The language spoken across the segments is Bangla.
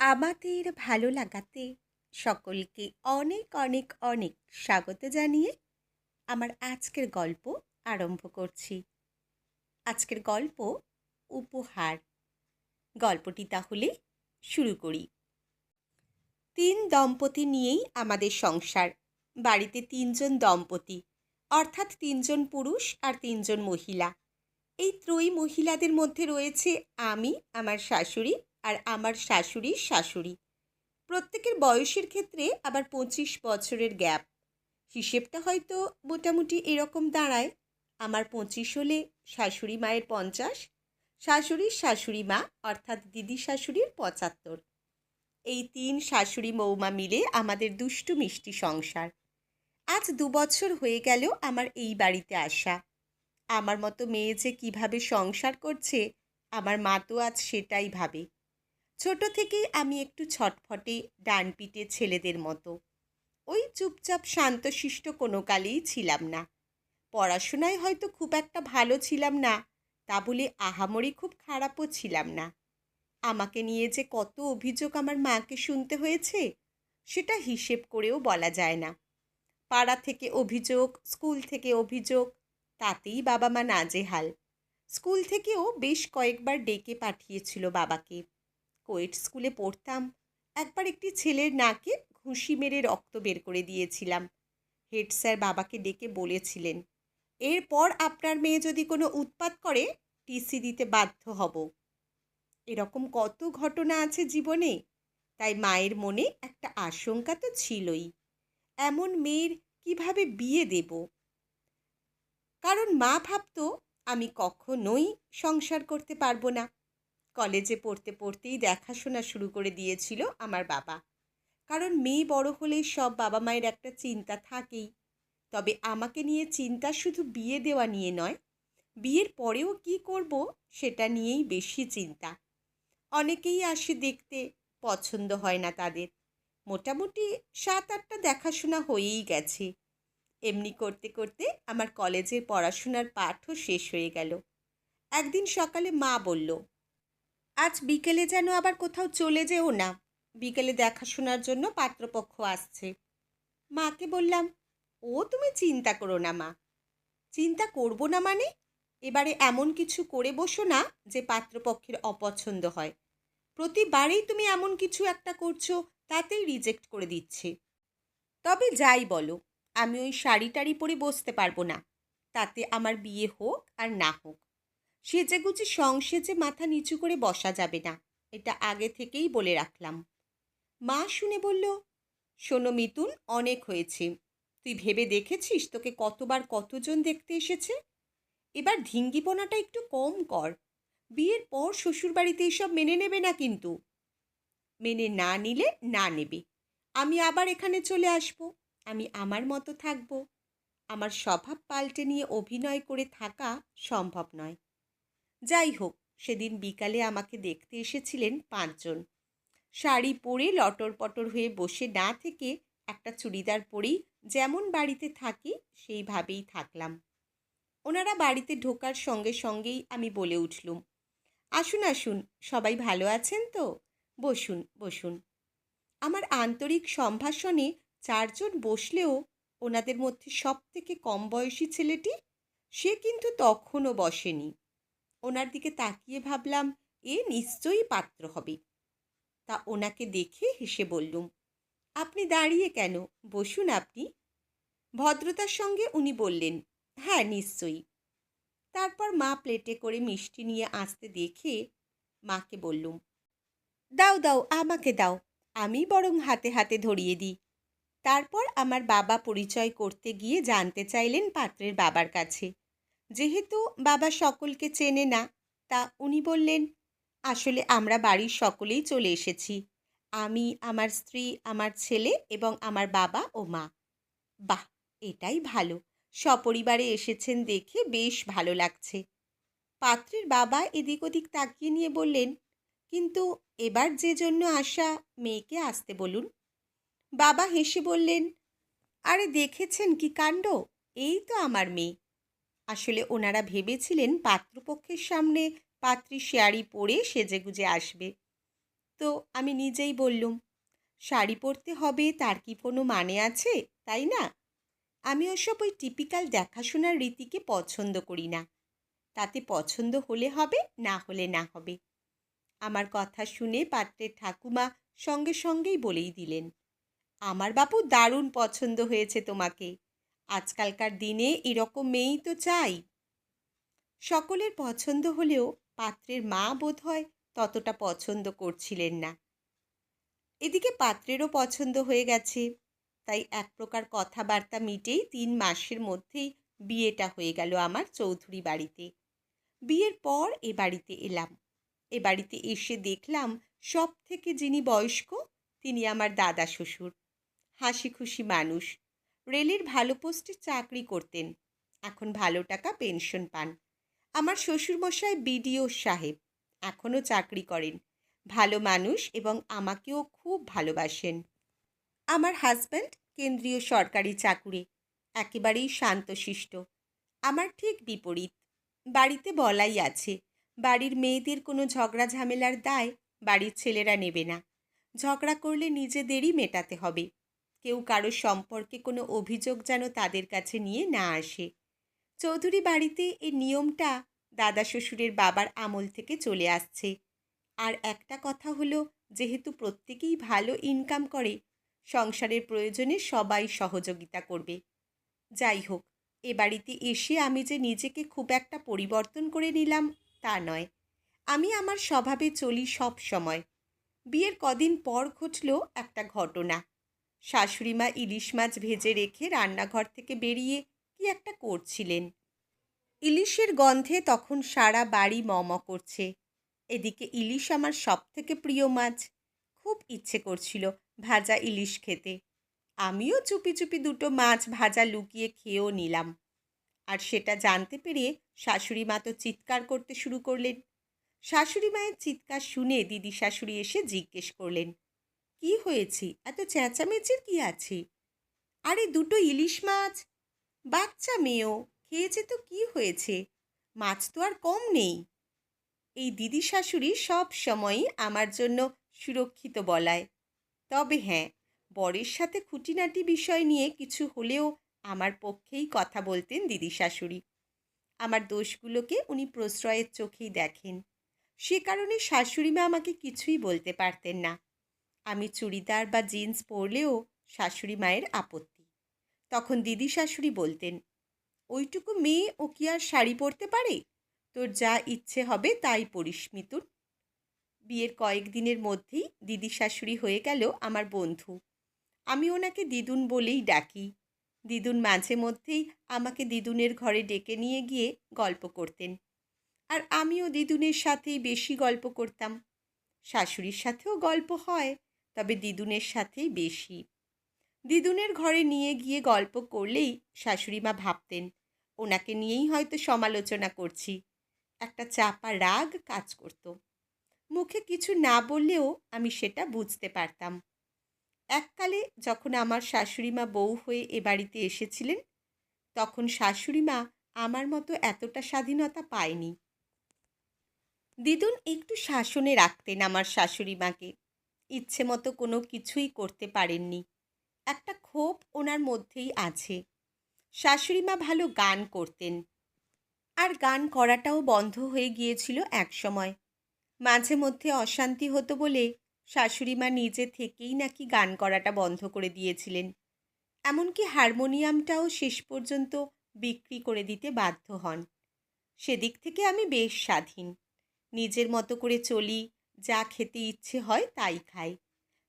আমাদের ভালো লাগাতে সকলকে অনেক অনেক অনেক স্বাগত জানিয়ে আমার আজকের গল্প আরম্ভ করছি। আজকের গল্প উপহার। গল্পটি তাহলে শুরু করি। তিন দম্পতি নিয়েই আমাদের সংসার। বাড়িতে তিনজন দম্পতি, অর্থাৎ তিনজন পুরুষ আর তিনজন মহিলা। এই ত্রয়ী মহিলাদের মধ্যে রয়েছে আমি, আমার শাশুড়ি আর আমার শাশুড়ির শাশুড়ি। প্রত্যেকের বয়সের ক্ষেত্রে আবার ২৫ বছরের গ্যাপ। হিসেবটা হয়তো মোটামুটি এরকম দাঁড়ায়, আমার ২৫ হলে শাশুড়ি মায়ের ৫০, শাশুড়ির শাশুড়ি মা অর্থাৎ দিদি শাশুড়ির ৭৫। এই তিন শাশুড়ি বৌমা মিলে আমাদের দুষ্টু মিষ্টি সংসার। আজ ২ বছর হয়ে গেল আমার এই বাড়িতে আসা। আমার মতো মেয়ে যে কীভাবে সংসার করছে, আমার মা তো আজ সেটাই ভাবে। ছোট থেকেই আমি একটু ছটফটে ডানপিটে ছেলেদের মতো। ওই চুপচাপ শান্তশিষ্ট কোনো কালেই ছিলাম না। পড়াশোনায় হয়তো খুব একটা ভালো ছিলাম না, তা বলে আহামরি খুব খারাপও ছিলাম না। আমাকে নিয়ে যে কত অভিযোগ আমার মাকে শুনতে হয়েছে, সেটা হিসেব করেও বলা যায় না। পাড়া থেকে অভিযোগ, স্কুল থেকে অভিযোগ, তাতেই বাবা মা নাজেহাল। স্কুল থেকেও বেশ কয়েকবার ডেকে পাঠিয়েছিল বাবাকে। কোয়েট স্কুলে পড়তাম, একবার একটি ছেলের নাকে ঘুষি মেরে রক্ত বের করে দিয়েছিলাম। হেড স্যার বাবাকে ডেকে বলেছিলেন, এরপর আপনার মেয়ে যদি কোনো উৎপাত করে টিসি দিতে বাধ্য হব। এরকম কত ঘটনা আছে জীবনে, তাই মায়ের মনে একটা আশঙ্কা তো ছিলই। এমন মেয়ের কিভাবে বিয়ে দেব? কারণ মা ভাবত আমি কখনোই সংসার করতে পারবো না। কলেজে পড়তে পড়তেই দেখাশোনা শুরু করে দিয়েছিল আমার বাবা। কারণ মেয়ে বড় হলে সব বাবা মায়ের একটা চিন্তা থাকেই। তবে আমাকে নিয়ে চিন্তা শুধু বিয়ে দেওয়া নিয়ে নয়, বিয়ের পরেও কি করব সেটা নিয়েই বেশি চিন্তা। অনেকেই আসে দেখতে, পছন্দ হয় না তাদের। মোটামুটি ৭-৮টা দেখাশোনা হয়েই গেছে। এমনি করতে করতে আমার কলেজের পড়াশোনার পাঠও শেষ হয়ে গেল। একদিন সকালে মা বলল, আজ বিকেলে যেন আবার কোথাও চলে যেও না, বিকেলে দেখাশোনার জন্য পাত্রপক্ষ আসছে। মাকে বললাম, ও তুমি চিন্তা করো না মা। চিন্তা করব না মানে? এবারে এমন কিছু করে বসো না যে পাত্রপক্ষের অপছন্দ হয়। প্রতিবারেই তুমি এমন কিছু একটা করছো, তাতেই রিজেক্ট করে দিচ্ছে। তবে যাই বলো, আমি ওই শাড়ি টাড়ি পরে বসতে পারবো না। তাতে আমার বিয়ে হোক আর না হোক, সেজেগুজে সংসেজে মাথা নিচু করে বসা যাবে না, এটা আগে থেকেই বলে রাখলাম। মা শুনে বলল, শোনো মিতুন, অনেক হয়েছে। তুই ভেবে দেখেছিস তোকে কতবার কতজন দেখতে এসেছে? এবার ধিঙ্গিপোনাটা একটু কম কর। বিয়ের পর শ্বশুরবাড়িতে এসব মেনে নেবে না কিন্তু। মেনে না নিলে না নেবে, আমি আবার এখানে চলে আসব। আমি আমার মতো থাকব। আমার স্বভাব পাল্টে নিয়ে অভিনয় করে থাকা সম্ভব নয়। যাই হোক, সেদিন বিকালে আমাকে দেখতে এসেছিলেন ৫ জন। শাড়ি পরে লটর পটর হয়ে বসে না থেকে একটা চুড়িদার পরেই যেমন বাড়িতে থাকি সেইভাবেই থাকলাম। ওনারা বাড়িতে ঢোকার সঙ্গে সঙ্গেই আমি বলে উঠলুম, আসুন আসুন, সবাই ভালো আছেন তো? বসুন বসুন। আমার আন্তরিক সম্ভাষণে ৪ জন বসলেও ওনাদের মধ্যে সবথেকে কম বয়সী ছেলেটি, সে কিন্তু তখনও বসেনি। ওনার দিকে তাকিয়ে ভাবলাম, এ নিশ্চয়ই পাত্র হবে। তা ওনাকে দেখে হেসে বললুম, আপনি দাঁড়িয়ে কেন, বসুন আপনি। ভদ্রতার সঙ্গে উনি বললেন, হ্যাঁ নিশ্চয়ই। তারপর মা প্লেটে করে মিষ্টি নিয়ে আসতে দেখে মাকে বললুম, দাও দাও, আমাকে দাও, আমি বরং হাতে হাতে ধরিয়ে দিই। তারপর আমার বাবা পরিচয় করতে গিয়ে জানতে চাইলেন পাত্রের বাবার কাছে। যেহেতু বাবা সকলকে চেনে না, তা উনি বললেন, আসলে আমরা বাড়ির সকলেই চলে এসেছি। আমি, আমার স্ত্রী, আমার ছেলে এবং আমার বাবা ও মা। বাহ, এটাই ভালো। সপরিবারে এসেছেন দেখে বেশ ভালো লাগছে। পাত্রের বাবা এদিক ওদিক তাকিয়ে নিয়ে বললেন, কিন্তু এবার যে জন্য আসা, মেয়েকে আসতে বলুন। বাবা হেসে বললেন, আরে দেখেছেন কি কাণ্ড, এই তো আমার মেয়ে। আসলে ওনারা ভেবেছিলেন পাত্রপক্ষের সামনে পাত্রী শাড়ি পরে সেজেগুজে আসবে। তো আমি নিজেই বললুম, শাড়ি পরতে হবে তার কি কোনো মানে আছে, তাই না? আমি ওসব ওই টিপিক্যাল দেখাশোনার রীতিকে পছন্দ করি না। তাতে পছন্দ হলে হবে, না হলে না হবে। আমার কথা শুনে পাত্রের ঠাকুমা সঙ্গে সঙ্গেই বলেই দিলেন, আমার বাপু দারুণ পছন্দ হয়েছে তোমাকে। আজকালকার দিনে এরকম মেয়েই তো চাই। সকলের পছন্দ হলেও পাত্রের মা বোধহয় ততটা পছন্দ করছিলেন না। এদিকে পাত্রেরও পছন্দ হয়ে গেছে, তাই এক প্রকার কথাবার্তা মিটেই ৩ মাসের মধ্যেই বিয়েটা হয়ে গেল আমার চৌধুরী বাড়িতে। বিয়ের পর এ বাড়িতে এলাম। এ বাড়িতে এসে দেখলাম সব থেকে যিনি বয়স্ক তিনি আমার দাদা শ্বশুর। হাসি খুশি মানুষ, রেলের ভালো পোস্টে চাকরি করতেন, এখন ভালো টাকা পেনশন পান। আমার শ্বশুরমশাই বিডিও সাহেব, এখনও চাকরি করেন, ভালো মানুষ এবং আমাকেও খুব ভালোবাসেন। আমার হাজব্যান্ড কেন্দ্রীয় সরকারি চাকুরে, একেবারেই শান্তশিষ্ট। আমার ঠিক বিপরীত। বাড়িতে বলাই আছে, বাড়ির মেয়েদের কোনো ঝগড়া ঝামেলার দায় বাড়ির ছেলেরা নেবে না। ঝগড়া করলে নিজেদেরই মেটাতে হবে। কেউ কারো সম্পর্কে কোনো অভিযোগ যেন তাদের কাছে নিয়ে না আসে। চৌধুরী বাড়িতে এই নিয়মটা দাদা শ্বশুরের বাবার আমল থেকে চলে আসছে। আর একটা কথা হলো, যেহেতু প্রত্যেকেই ভালো ইনকাম করে, সংসারের প্রয়োজনে সবাই সহযোগিতা করবে। যাই হোক, এ বাড়িতে এসে আমি যে নিজেকে খুব একটা পরিবর্তন করে নিলাম তা নয়। আমি আমার স্বভাবে চলি সব সময়। বিয়ের কদিন পর ঘটল একটা ঘটনা। শাশুড়িমা ইলিশ মাছ ভেজে রেখে রান্নাঘর থেকে বেরিয়ে কি একটা করছিলেন। ইলিশের গন্ধে তখন সারা বাড়ি ম করছে। এদিকে ইলিশ আমার সবথেকে প্রিয় মাছ। খুব ইচ্ছে করছিল ভাজা ইলিশ খেতে। আমিও চুপি চুপি দুটো মাছ ভাজা লুকিয়ে খেয়েও নিলাম। আর সেটা জানতে পেরে শাশুড়ি মা তো চিৎকার করতে শুরু করলেন। শাশুড়ি মায়ের চিৎকার শুনে দিদি শাশুড়ি এসে জিজ্ঞেস করলেন, কি হয়েছে, এত চেঁচামেচির কি আছে? আরে দুটো ইলিশ মাছ, বাচ্চা মেয়েও খেয়েছে তো কি হয়েছে, মাছ তো আর কম নেই। এই দিদি শাশুড়ি সব সময়ই আমার জন্য সুরক্ষিত বলায়। তবে হ্যাঁ, বরের সাথে খুঁটিনাটি বিষয় নিয়ে কিছু হলেও আমার পক্ষেই কথা বলতেন দিদি শাশুড়ি। আমার দোষগুলোকে উনি প্রশ্রয়ের চোখেই দেখেন। সে কারণে শাশুড়িমা আমাকে কিছুই বলতে পারতেন না। আমি চুড়িদার বা জিন্স পরলেও শাশুড়ি মায়ের আপত্তি। তখন দিদি শাশুড়ি বলতেন, ওইটুকু মেয়ে ও কি আর শাড়ি পরতে পারে? তোর যা ইচ্ছে হবে তাই পরিস মিতুন। বিয়ের কয়েকদিনের মধ্যেই দিদি শাশুড়ি হয়ে গেল আমার বন্ধু। আমি ওনাকে দিদুন বলেই ডাকি। দিদুন মাঝে মধ্যেই আমাকে দিদুনের ঘরে ডেকে নিয়ে গিয়ে গল্প করতেন, আর আমিও দিদুনের সাথেই বেশি গল্প করতাম। শাশুড়ির সাথেও গল্প হয়, তবে দিদুনের সাথেই বেশি। দিদুনের ঘরে নিয়ে গিয়ে গল্প করলেই শাশুড়িমা ভাবতেন ওনাকে নিয়েই হয়তো সমালোচনা করছি। একটা চাপা রাগ কাজ করত। মুখে কিছু না বললেও আমি সেটা বুঝতে পারতাম। এককালে যখন আমার শাশুড়িমা বউ হয়ে এ বাড়িতে এসেছিলেন, তখন শাশুড়িমা আমার মতো এতটা স্বাধীনতা পায়নি। দিদুন একটু শাসনে রাখতেন আমার শাশুড়িমাকে। ইচ্ছে মতো কোনো কিছুই করতে পারেননি। একটা ক্ষোভ ওনার মধ্যেই আছে। শাশুড়িমা ভালো গান করতেন, আর গান করাটাও বন্ধ হয়ে গিয়েছিল একসময়। মাঝে মধ্যে অশান্তি হতো বলে শাশুড়িমা নিজে থেকেই নাকি গান করাটা বন্ধ করে দিয়েছিলেন। এমনকি হারমোনিয়ামটাও শেষ পর্যন্ত বিক্রি করে দিতে বাধ্য হন। সেদিক থেকে আমি বেশ স্বাধীন। নিজের মতো করে চলি, যা খেতে ইচ্ছে হয় তাই খাই।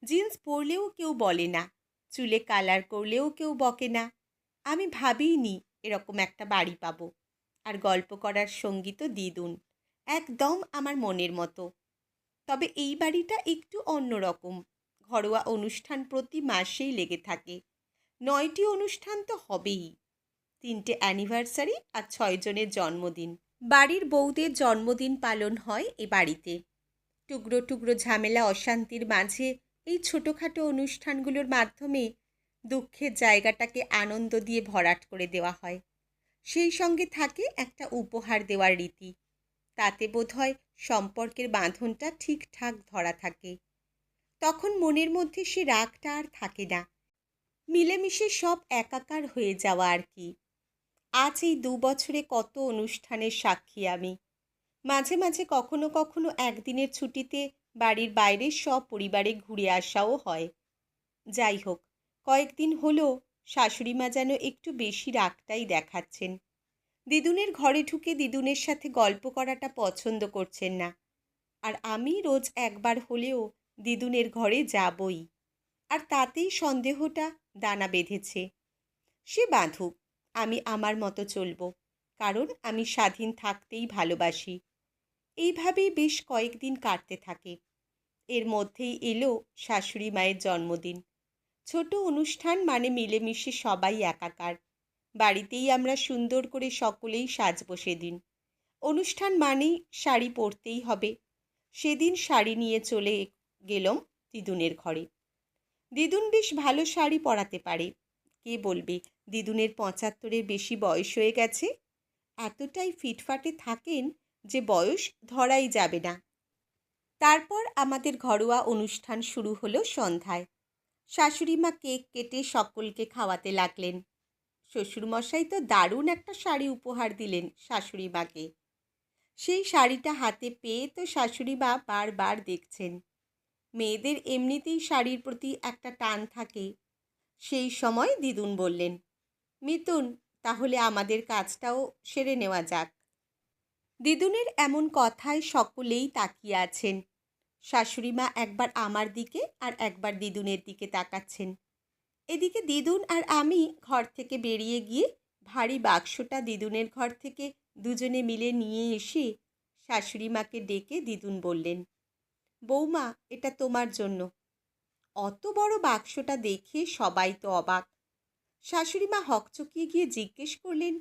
জিন্স পরলেও কেউ বলে না, চুলে কালার করলেও কেউ বকে না। আমি ভাবিইনি এরকম একটা বাড়ি পাবো। আর গল্প করার সঙ্গী তো দিদুন, একদম আমার মনের মতো। তবে এই বাড়িটা একটু অন্যরকম। ঘরোয়া অনুষ্ঠান প্রতি মাসেই লেগে থাকে। 9টি অনুষ্ঠান তো হবেই। 3টে অ্যানিভার্সারি আর 6 জনের জন্মদিন। বাড়ির বউদের জন্মদিন পালন হয় এ বাড়িতে। টুকরো টুকরো ঝামেলা অশান্তির মাঝে এই ছোটোখাটো অনুষ্ঠানগুলোর মাধ্যমে দুঃখের জায়গাটাকে আনন্দ দিয়ে ভরাট করে দেওয়া হয়। সেই সঙ্গে থাকে একটা উপহার দেওয়ার রীতি। তাতে বোধহয় সম্পর্কের বাঁধনটা ঠিকঠাক ধরা থাকে। তখন মনের মধ্যে সে রাগটা আর থাকে না, মিলেমিশে সব একাকার হয়ে যাওয়া আর কি। আজ এই ২ বছরে কত অনুষ্ঠানের সাক্ষী আমি। মাঝে মাঝে কখনো কখনো একদিনের ছুটিতে বাড়ির বাইরে সপরিবারে ঘুরে আসাও হয়। যাই হোক, কয়েকদিন হলো শাশুড়িমা যেন একটু বেশি রাগটাই দেখাচ্ছেন। দিদুনের ঘরে ঢুকে দিদুনের সাথে গল্প করাটা পছন্দ করছেন না। আর আমি রোজ একবার হলেও দিদুনের ঘরে যাবই। আর তাতেই সন্দেহটা দানা বেঁধেছে। সে বাঁধুক, আমি আমার মতো চলব, কারণ আমি স্বাধীন থাকতেই ভালোবাসি। এইভাবেই বেশ কয়েকদিন কাটতে থাকে। এর মধ্যেই এলো শাশুড়ি মায়ের জন্মদিন। ছোট অনুষ্ঠান মানে মিলেমিশে সবাই একাকার। বাড়িতেই আমরা সুন্দর করে সকলেই সাজবো সেদিন। অনুষ্ঠান মানেই শাড়ি পরতেই হবে। সেদিন শাড়ি নিয়ে চলে গেলাম দিদুনের ঘরে। দিদুন বেশ ভালো শাড়ি পরাতে পারে। কে বলবে দিদুনের ৭৫-এর বেশি বয়স হয়ে গেছে? এতটাই ফিটফাটে থাকেন যে বয়স ধরাই যাবে না। তারপর আমাদের ঘরোয়া অনুষ্ঠান শুরু হলো সন্ধ্যায়। শাশুড়িমা কেক কেটে সকলকে খাওয়াতে লাগলেন। শ্বশুরমশাই তো দারুণ একটা শাড়ি উপহার দিলেন শাশুড়িমাকে। সেই শাড়িটা হাতে পেয়ে তো শাশুড়িমা বারবার দেখছেন। মেয়েদের এমনিতেই শাড়ির প্রতি একটা টান থাকে। সেই সময় দিদুন বললেন, মিতুন, তাহলে আমাদের কাজটাও সেরে নেওয়া যাক। দিদুনের এমন কথায় সকলেই তাকিয়ে আছেন। শাশুড়িমা একবার আমার দিকে আর একবার দিদুনের দিকে তাকাচ্ছেন। এদিকে দিদুন আর আমি ঘর থেকে বেরিয়ে গিয়ে ভারী বাক্সটা দিদুনের ঘর থেকে দুজনে মিলে নিয়ে এসে শাশুড়িমাকে ডেকে দিদুন বললেন, বৌমা, এটা তোমার জন্য। অত বড় বাক্সটা দেখে সবাই তো অবাক। শাশুড়িমা হকচকিয়ে গিয়ে জিজ্ঞেস করলেন,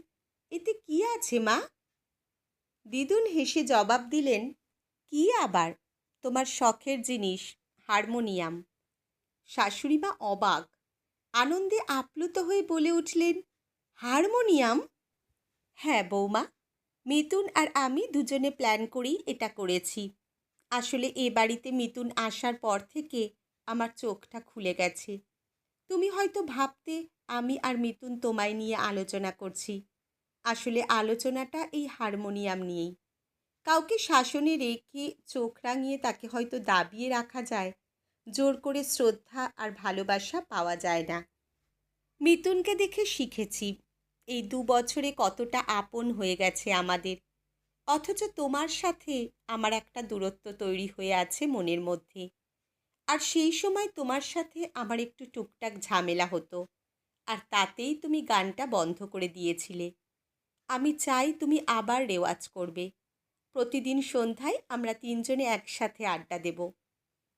এতে কি আছে মা? দিদুন হেসে জবাব দিলেন, কি আবার, তোমার শখের জিনিস, হারমোনিয়াম। শাশুড়িমা অবাক, আনন্দে আপ্লুত হয়ে বলে উঠলেন, হারমোনিয়াম? হ্যাঁ বৌমা, মিতুন আর আমি দুজনে প্ল্যান করেই এটা করেছি। আসলে এ বাড়িতে মিতুন আসার পর থেকে আমার চোখটা খুলে গেছে। তুমি হয়তো ভাবতে আমি আর মিতুন তোমায় নিয়ে আলোচনা করছি। আসলে আলোচনাটা এই হারমোনিয়াম নিয়েই। কাউকে শাসনে রেখে চোখ রাঙিয়ে তাকে হয়তো দাবিয়ে রাখা যায়, জোর করে শ্রদ্ধা আর ভালোবাসা পাওয়া যায় না। মিতুনকে দেখে শিখেছি এই ২ বছরে কতটা আপন হয়ে গেছে আমাদের। অথচ তোমার সাথে আমার একটা দূরত্ব তৈরি হয়ে আছে মনের মধ্যে। আর সেই সময় তোমার সাথে আমার একটু টুকটাক ঝামেলা হতো, আর তাতেই তুমি গানটা বন্ধ করে দিয়েছিলে। আমি চাই তুমি আবার রেওয়াজ করবে। প্রতিদিন সন্ধ্যায় আমরা তিনজনে একসাথে আড্ডা দেব।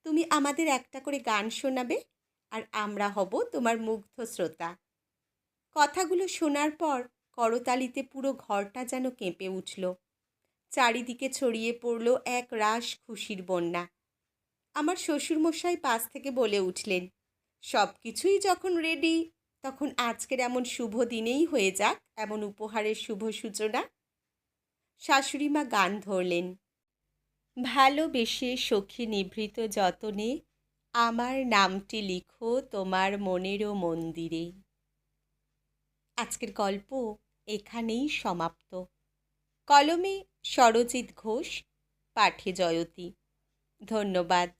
তুমি আমাদের একটা করে গান শোনাবে, আর আমরা হব তোমার মুগ্ধ শ্রোতা। কথাগুলো শোনার পর করতালিতে পুরো ঘরটা যেন কেঁপে উঠল। চারিদিকে ছড়িয়ে পড়ল এক রাশ খুশির বন্যা। আমার শ্বশুরমশাই পাশ থেকে বলে উঠলেন, সব কিছুই যখন রেডি, তখন আজকের এমন শুভ দিনেই হয়ে যাক এমন উপহারের শুভ সূচনা। শাশুড়িমা গান ধরলেন, ভালোবেসে সখী নিভৃত যতনে আমার নামটি লিখো তোমার মনেরও মন্দিরে। আজকের গল্প এখানেই সমাপ্ত। কলমে সরজিৎ ঘোষ, পাঠে জয়তী। ধন্যবাদ।